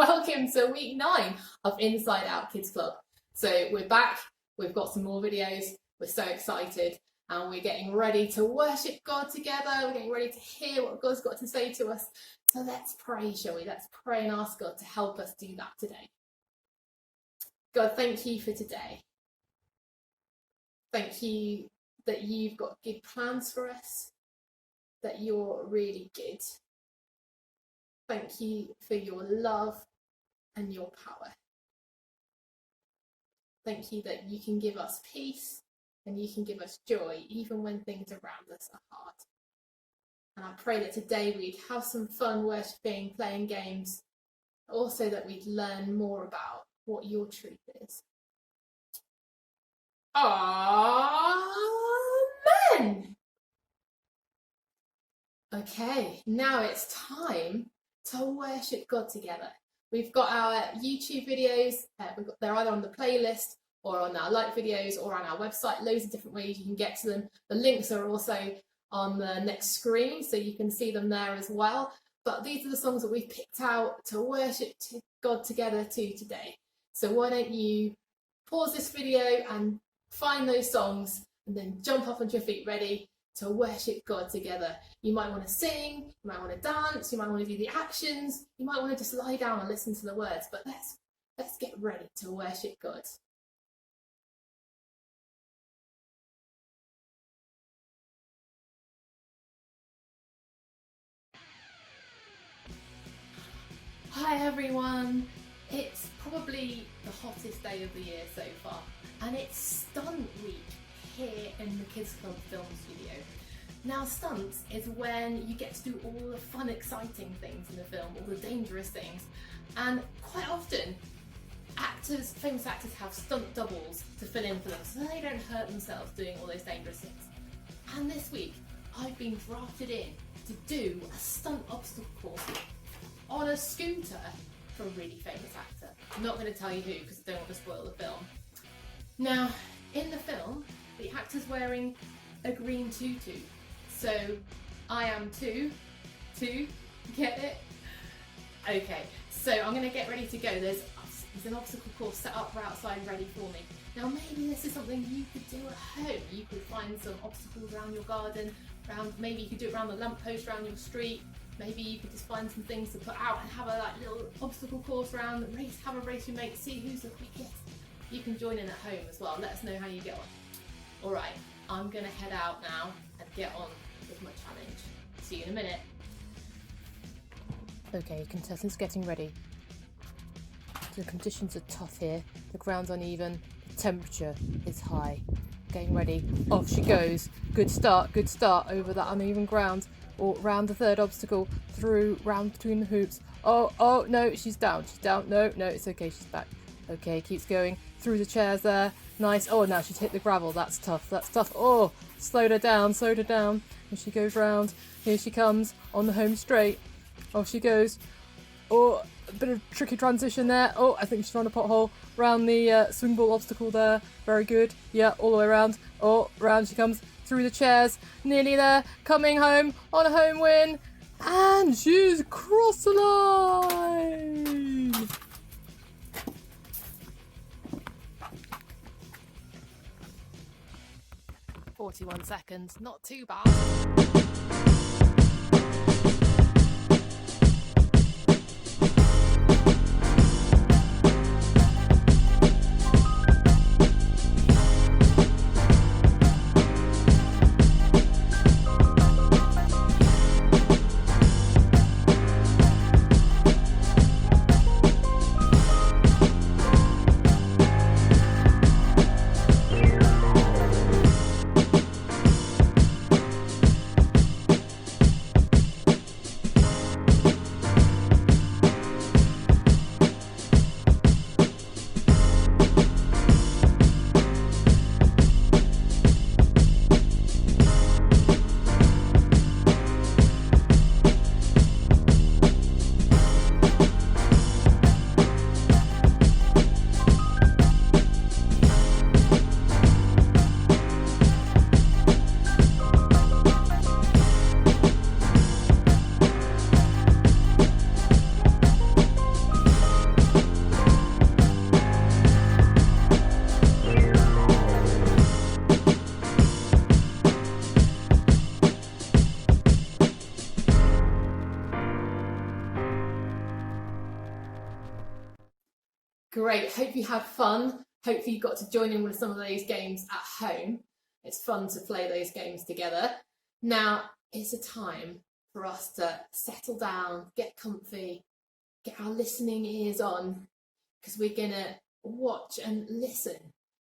Welcome to week 9 of Inside Out Kidz Klub. So we're back, we've got some more videos, we're so excited and we're getting ready to worship God together, we're getting ready to hear what God's got to say to us. So let's pray, shall we? Let's pray and ask God to help us do that today. God, thank you for today. Thank you that you've got good plans for us, that you're really good. Thank you for your love and your power. Thank you that you can give us peace and you can give us joy even when things around us are hard. And I pray that today we'd have some fun worshipping, playing games, also that we'd learn more about what your truth is. Amen. Okay, now it's time to worship God together. We've got our YouTube videos, they're either on the playlist or on our like videos or on our website, loads of different ways you can get to them. The links are also on the next screen, so you can see them there as well. But these are the songs that we've picked out to worship God together to today. So why don't you pause this video and find those songs and then jump up onto your feet ready to worship God together. You might want to sing, you might want to dance, you might want to do the actions, you might want to just lie down and listen to the words, but let's get ready to worship God. Hi everyone, it's probably the hottest day of the year so far, and it's stunt week here in the Kidz Klub film studio. Now stunts is when you get to do all the fun, exciting things in the film, all the dangerous things, and quite often famous actors have stunt doubles to fill in for them so they don't hurt themselves doing all those dangerous things. And this week I've been drafted in to do a stunt obstacle course on a scooter for a really famous actor. I'm not going to tell you who because I don't want to spoil the film. Now, in the film, the actor's wearing a green tutu. So, I am too. Get it? Okay, so I'm going to get ready to go. There's an obstacle course set up right outside ready for me. Now, maybe this is something you could do at home. You could find some obstacles around your garden, maybe you could do it around the lamppost around your street. Maybe you could just find some things to put out and have a little obstacle course around, have a race with mates, see who's the quickest. You can join in at home as well. Let us know how you get on. Alright, I'm going to head out now and get on with my challenge. See you in a minute. Okay, contestants getting ready. The conditions are tough here. The ground's uneven. The temperature is high. Getting ready. Off she goes. Good start over that uneven ground. Or round the third obstacle, round between the hoops. Oh, no, she's down. No, it's okay, she's back. Okay, keeps going. Through the chairs there. Nice. Oh, now she's hit the gravel. That's tough. Oh, slowed her down. And she goes round. Here she comes on the home straight. Off she goes. Oh, a bit of tricky transition there. Oh, I think she's found a pothole. Round the swing ball obstacle there. Very good. Yeah, all the way around. Oh, round she comes. Through the chairs, nearly there, coming home on a home win, and she's crossed the line! "41 seconds, not too bad." Great, hope you had fun. Hopefully you got to join in with some of those games at home. It's fun to play those games together. Now, it's a time for us to settle down, get comfy, get our listening ears on, because we're going to watch and listen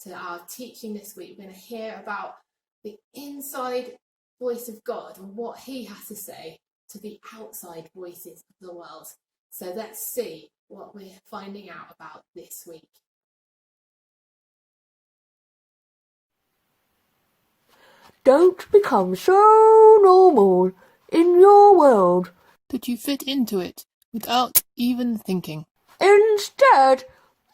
to our teaching this week. We're going to hear about the inside voice of God and what he has to say to the outside voices of the world. So let's see what we're finding out about this week. Don't become so normal in your world that you fit into it without even thinking. Instead,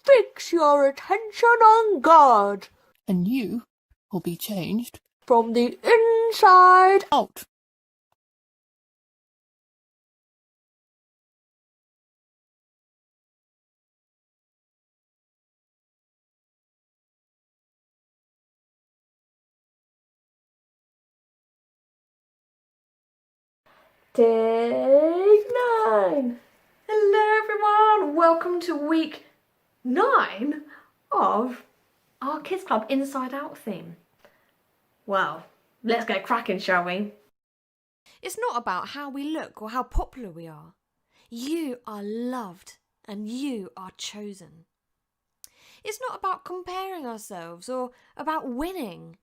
fix your attention on God, and you will be changed from the inside out. Take 9. Hello everyone, welcome to week 9 of our Kidz Klub Inside Out theme. Well, let's get cracking, shall we? It's not about how we look or how popular we are. You are loved and you are chosen. It's not about comparing ourselves or about winning.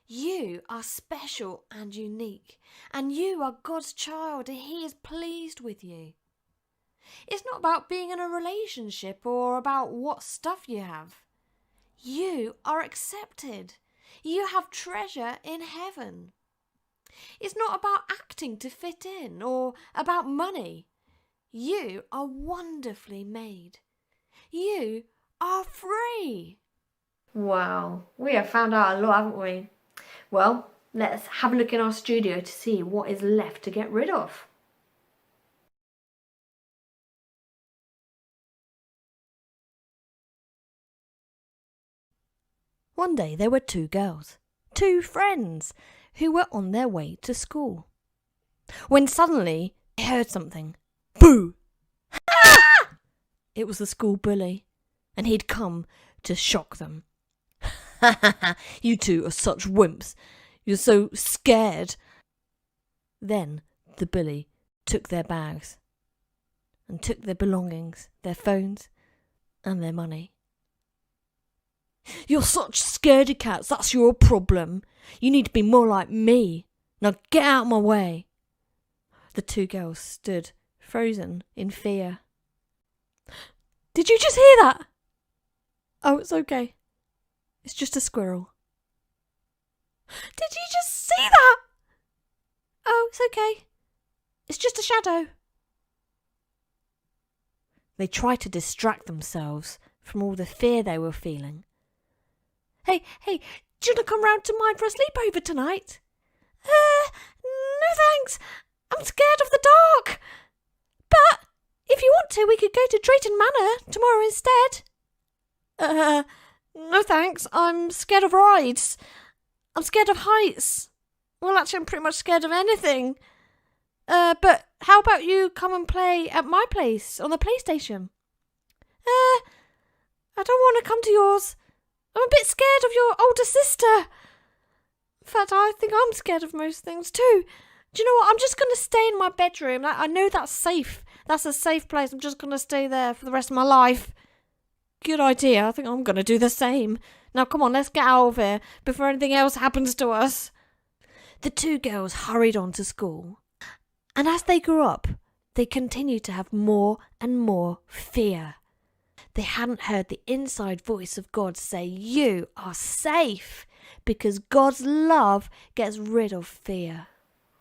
You are special and unique, and you are God's child and he is pleased with you. It's not about being in a relationship or about what stuff you have. You are accepted. You have treasure in heaven. It's not about acting to fit in or about money. You are wonderfully made. You are free. Wow, we have found out a lot, haven't we? Well, let's have a look in our studio to see what is left to get rid of. One day there were 2 girls, 2 friends, who were on their way to school. When suddenly they heard something. Boo! Ah! It was the school bully, and he'd come to shock them. Ha ha ha! You 2 are such wimps. You're so scared. Then the bully took their bags and took their belongings, their phones and their money. You're such scaredy cats, that's your problem. You need to be more like me. Now get out of my way. The 2 girls stood frozen in fear. Did you just hear that? Oh, it's okay. It's just a squirrel. Did you just see that? Oh, it's okay. It's just a shadow. They tried to distract themselves from all the fear they were feeling. Hey, do you want to come round to mine for a sleepover tonight? No thanks. I'm scared of the dark. But if you want to, we could go to Drayton Manor tomorrow instead. No thanks. I'm scared of rides. I'm scared of heights. Well, actually, I'm pretty much scared of anything. But how about you come and play at my place on the PlayStation? I don't want to come to yours. I'm a bit scared of your older sister. In fact, I think I'm scared of most things too. Do you know what? I'm just going to stay in my bedroom. I know that's safe. That's a safe place. I'm just going to stay there for the rest of my life. Good idea. I think I'm going to do the same. Now, come on, let's get out of here before anything else happens to us. The 2 girls hurried on to school. And as they grew up, they continued to have more and more fear. They hadn't heard the inside voice of God say, you are safe, because God's love gets rid of fear.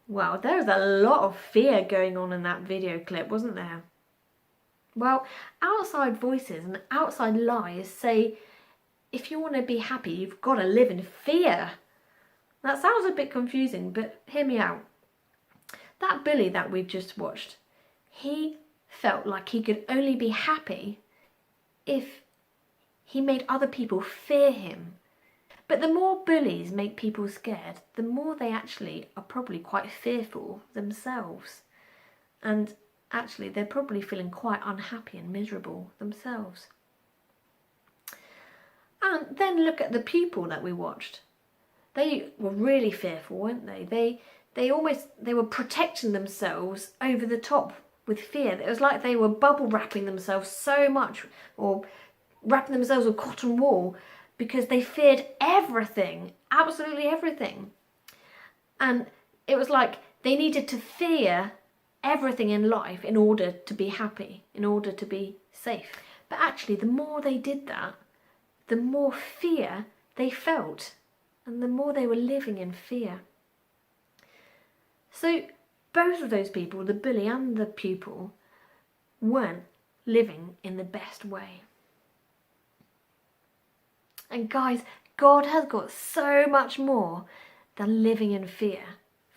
Wow, there was a lot of fear going on in that video clip, wasn't there? Well, outside voices and outside lies say, if you want to be happy, you've got to live in fear. That sounds a bit confusing, but hear me out. That bully that we've just watched, he felt like he could only be happy if he made other people fear him. But the more bullies make people scared, the more they actually are probably quite fearful themselves. And actually, they're probably feeling quite unhappy and miserable themselves. And then look at the people that we watched. They were really fearful, weren't they? They were protecting themselves over the top with fear. It was like they were bubble wrapping themselves so much, or wrapping themselves with cotton wool, because they feared everything, absolutely everything. And it was like they needed to fear everything in life in order to be happy, in order to be safe. But actually, the more they did that, the more fear they felt, and the more they were living in fear. So both of those people, the bully and the pupil, weren't living in the best way. And guys, God has got so much more than living in fear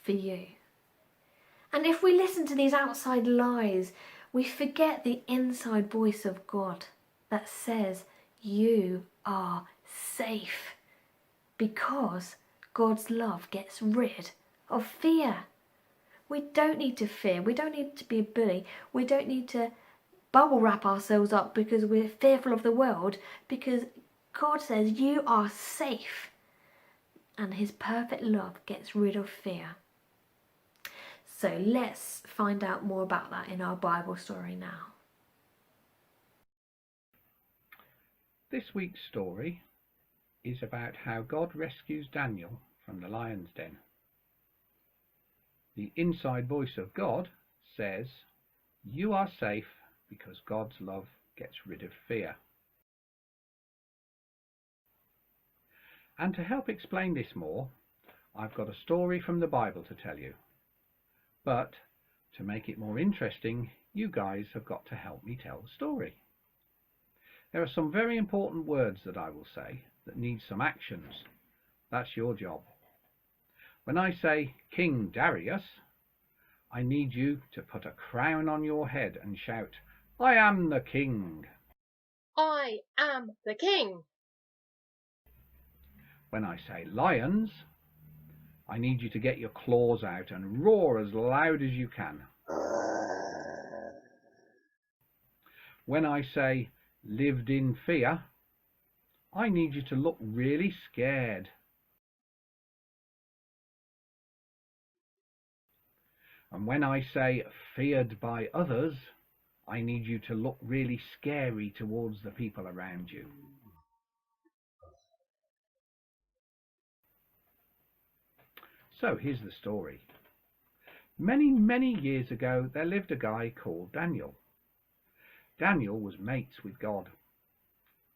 for you. And if we listen to these outside lies, we forget the inside voice of God that says you are safe, because God's love gets rid of fear. We don't need to fear. We don't need to be a bully. We don't need to bubble wrap ourselves up because we're fearful of the world, because God says you are safe, and his perfect love gets rid of fear. So let's find out more about that in our Bible story now. This week's story is about how God rescues Daniel from the lion's den. The inside voice of God says, you are safe because God's love gets rid of fear. And to help explain this more, I've got a story from the Bible to tell you. But to make it more interesting, you guys have got to help me tell the story. There are some very important words that I will say that need some actions. That's your job. When I say King Darius, I need you to put a crown on your head and shout, I am the king. I am the king. When I say lions, I need you to get your claws out and roar as loud as you can. When I say lived in fear, I need you to look really scared. And when I say feared by others, I need you to look really scary towards the people around you. So here's the story. Many, many years ago, there lived a guy called Daniel. Daniel was mates with God.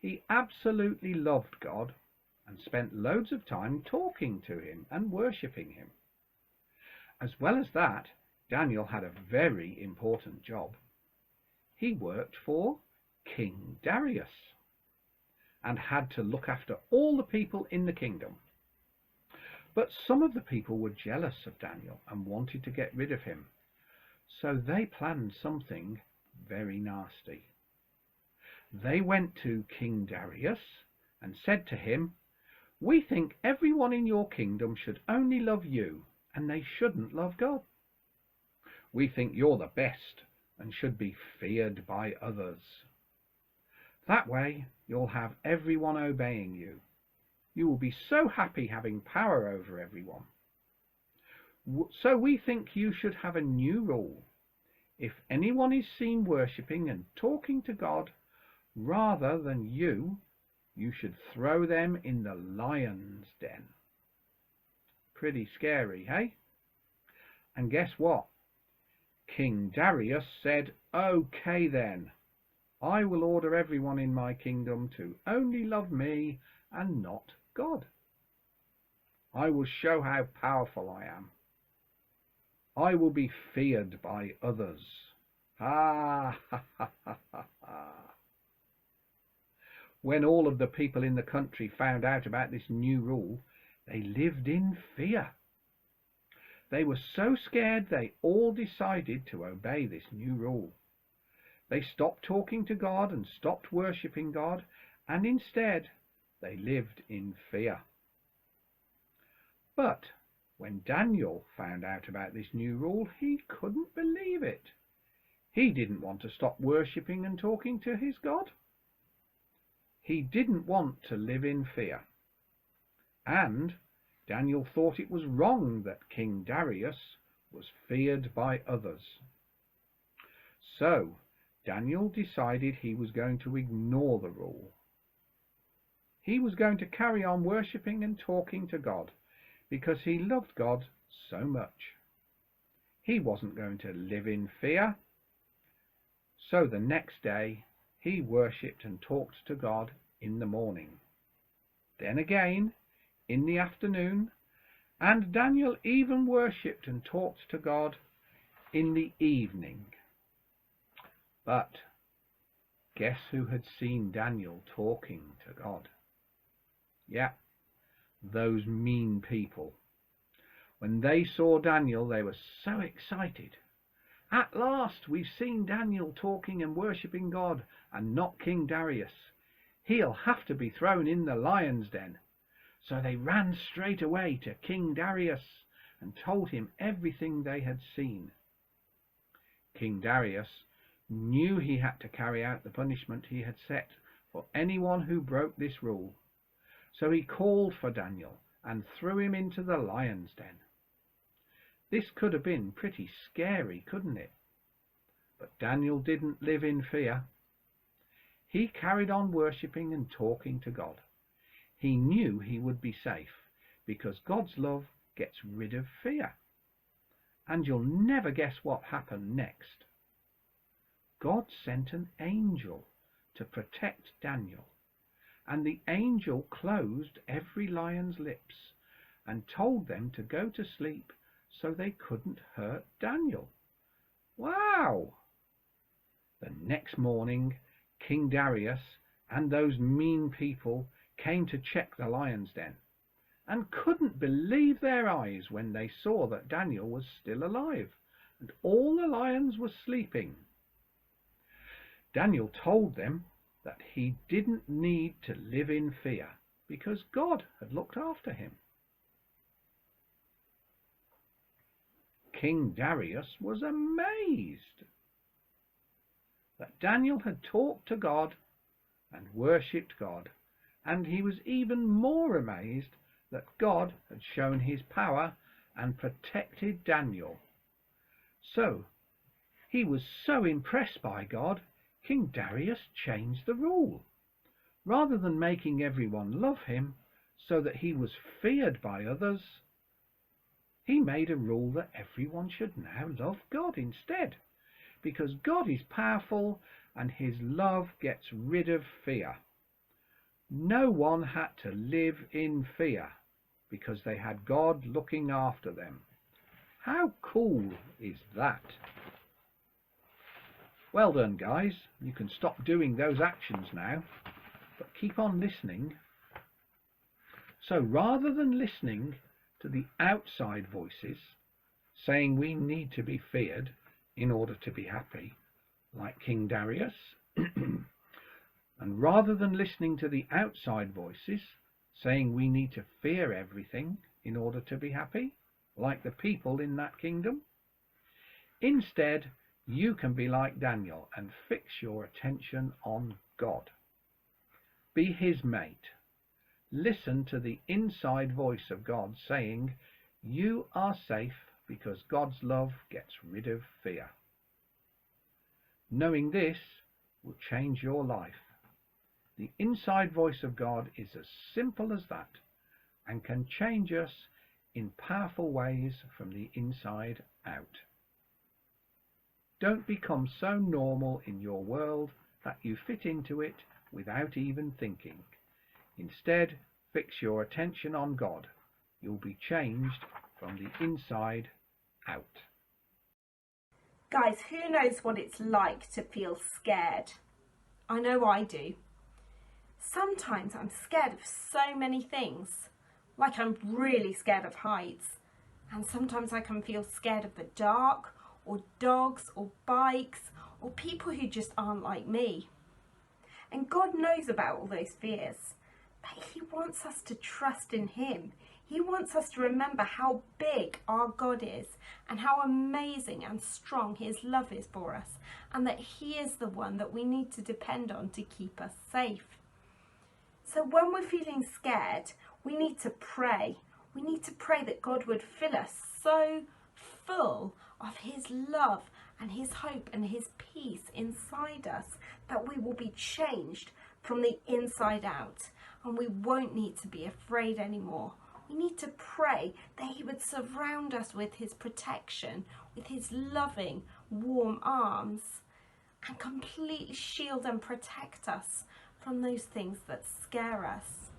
He absolutely loved God and spent loads of time talking to him and worshipping him. As well as that, Daniel had a very important job. He worked for King Darius and had to look after all the people in the kingdom. But some of the people were jealous of Daniel and wanted to get rid of him. So they planned something very nasty. They went to King Darius and said to him, we think everyone in your kingdom should only love you, and they shouldn't love God. We think you're the best and should be feared by others. That way you'll have everyone obeying you. You will be so happy having power over everyone. So we think you should have a new rule. If anyone is seen worshipping and talking to God rather than you, you should throw them in the lion's den. Pretty scary, hey? And guess what? King Darius said, okay then, I will order everyone in my kingdom to only love me and not God. I will show how powerful I am. I will be feared by others. Ha ha ha ha ha. When all of the people in the country found out about this new rule, they lived in fear. They were so scared they all decided to obey this new rule. They stopped talking to God and stopped worshipping God, and instead they lived in fear. But when Daniel found out about this new rule, he couldn't believe it. He didn't want to stop worshipping and talking to his God. He didn't want to live in fear. And Daniel thought it was wrong that King Darius was feared by others. So Daniel decided he was going to ignore the rule. He was going to carry on worshipping and talking to God because he loved God so much. He wasn't going to live in fear. So the next day he worshipped and talked to God in the morning, then again in the afternoon, and Daniel even worshipped and talked to God in the evening. But guess who had seen Daniel talking to God? Yeah, those mean people. When they saw Daniel, they were so excited. At last, we've seen Daniel talking and worshipping God and not King Darius. He'll have to be thrown in the lion's den. So they ran straight away to King Darius and told him everything they had seen. King Darius knew he had to carry out the punishment he had set for anyone who broke this rule. So he called for Daniel and threw him into the lion's den. This could have been pretty scary, couldn't it? But Daniel didn't live in fear. He carried on worshipping and talking to God. He knew he would be safe because God's love gets rid of fear. And you'll never guess what happened next. God sent an angel to protect Daniel, and the angel closed every lion's lips and told them to go to sleep so they couldn't hurt Daniel. Wow! The next morning, King Darius and those mean people came to check the lion's den and couldn't believe their eyes when they saw that Daniel was still alive and all the lions were sleeping. Daniel told them that he didn't need to live in fear because God had looked after him. King Darius was amazed that Daniel had talked to God and worshipped God, and he was even more amazed that God had shown his power and protected Daniel. So he was so impressed by God, King Darius changed the rule. Rather than making everyone love him so that he was feared by others, he made a rule that everyone should now love God instead, because God is powerful and his love gets rid of fear. No one had to live in fear because they had God looking after them. How cool is that? Well done, guys. You can stop doing those actions now, but keep on listening. So rather than listening to the outside voices saying we need to be feared in order to be happy, like King Darius, and rather than listening to the outside voices saying we need to fear everything in order to be happy, like the people in that kingdom, instead you can be like Daniel and fix your attention on God. Be his mate. Listen to the inside voice of God saying you are safe because God's love gets rid of fear. Knowing this will change your life. The inside voice of God is as simple as that and can change us in powerful ways from the inside out. Don't become so normal in your world that you fit into it without even thinking. Instead, fix your attention on God. You'll be changed from the inside out. Guys, who knows what it's like to feel scared? I know I do. Sometimes I'm scared of so many things. Like I'm really scared of heights. And sometimes I can feel scared of the dark, or dogs, or bikes, or people who just aren't like me. And God knows about all those fears. But he wants us to trust in him. He wants us to remember how big our God is and how amazing and strong his love is for us, and that he is the one that we need to depend on to keep us safe. So when we're feeling scared, we need to pray. We need to pray that God would fill us so full of his love and his hope and his peace inside us that we will be changed from the inside out, and we won't need to be afraid anymore. We need to pray that he would surround us with his protection, with his loving, warm arms, and completely shield and protect us from those things that scare us.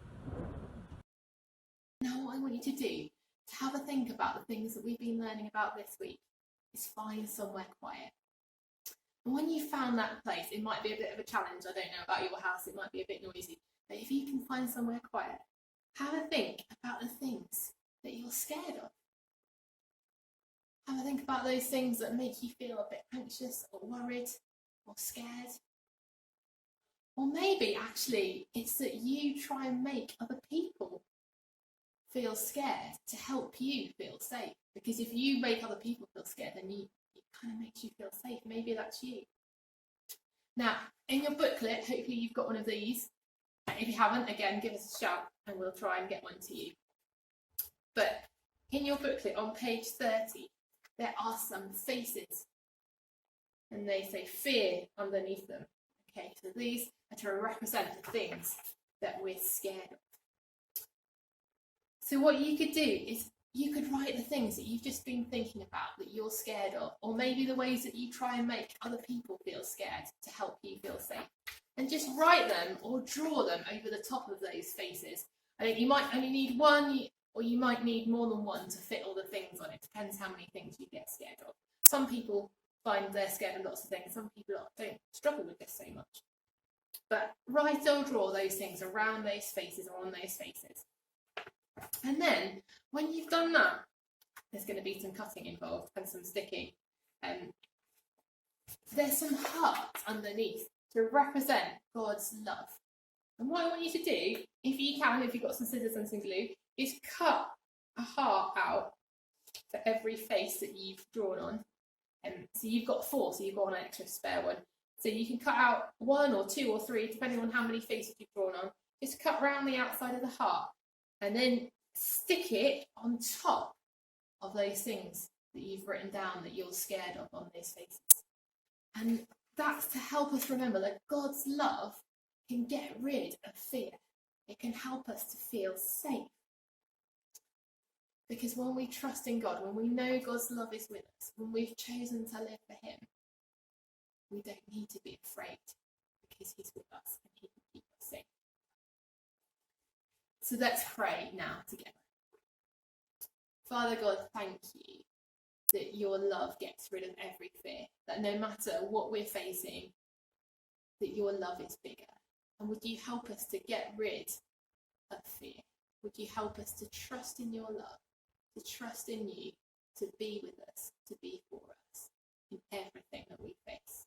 Now what I want you to do, to have a think about the things that we've been learning about this week, is find somewhere quiet. And when you found that place, it might be a bit of a challenge. I don't know about your house, it might be a bit noisy. But if you can find somewhere quiet, have a think about the things that you're scared of. Have a think about those things that make you feel a bit anxious or worried or scared. Or maybe actually it's that you try and make other people feel scared to help you feel safe. Because if you make other people feel scared, then it kind of makes you feel safe. Maybe that's you. Now, in your booklet, hopefully you've got one of these. If you haven't, again, give us a shout and we'll try and get one to you. But in your booklet on page 30, there are some faces. And they say fear underneath them. Okay, so these are to represent the things that we're scared of. So what you could do is you could write the things that you've just been thinking about that you're scared of, or maybe the ways that you try and make other people feel scared to help you feel safe. And just write them or draw them over the top of those faces. I think you might only need one, or you might need more than one to fit all the things on it. Depends how many things you get scared of. Some people find they're scared of lots of things. Some people don't struggle with this so much. But write or draw those things around those faces or on those faces. And then, when you've done that, there's going to be some cutting involved and some sticking. There's some hearts underneath to represent God's love. And what I want you to do, if you can, if you've got some scissors and some glue, is cut a heart out for every face that you've drawn on. So you've got 4, so you've got an extra spare one. So you can cut out 1 or 2 or 3, depending on how many faces you've drawn on. Just cut around the outside of the heart and then stick it on top of those things that you've written down that you're scared of on those faces. And that's to help us remember that God's love can get rid of fear. It can help us to feel safe. Because when we trust in God, when we know God's love is with us, when we've chosen to live for him, we don't need to be afraid because he's with us and he can keep us safe. So let's pray now together. Father God, thank you that your love gets rid of every fear, that no matter what we're facing, that your love is bigger. And would you help us to get rid of fear? Would you help us to trust in your love, to trust in you, to be with us, to be for us in everything that we face?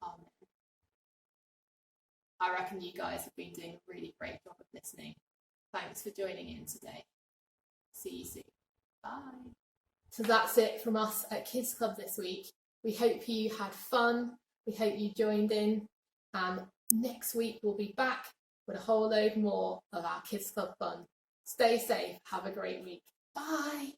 Amen. I reckon you guys have been doing a really great job of listening. Thanks for joining in today. See you soon. Bye. So that's it from us at Kidz Klub this week. We hope you had fun. We hope you joined in. And next week we'll be back with a whole load more of our Kidz Klub fun. Stay safe. Have a great week. Bye.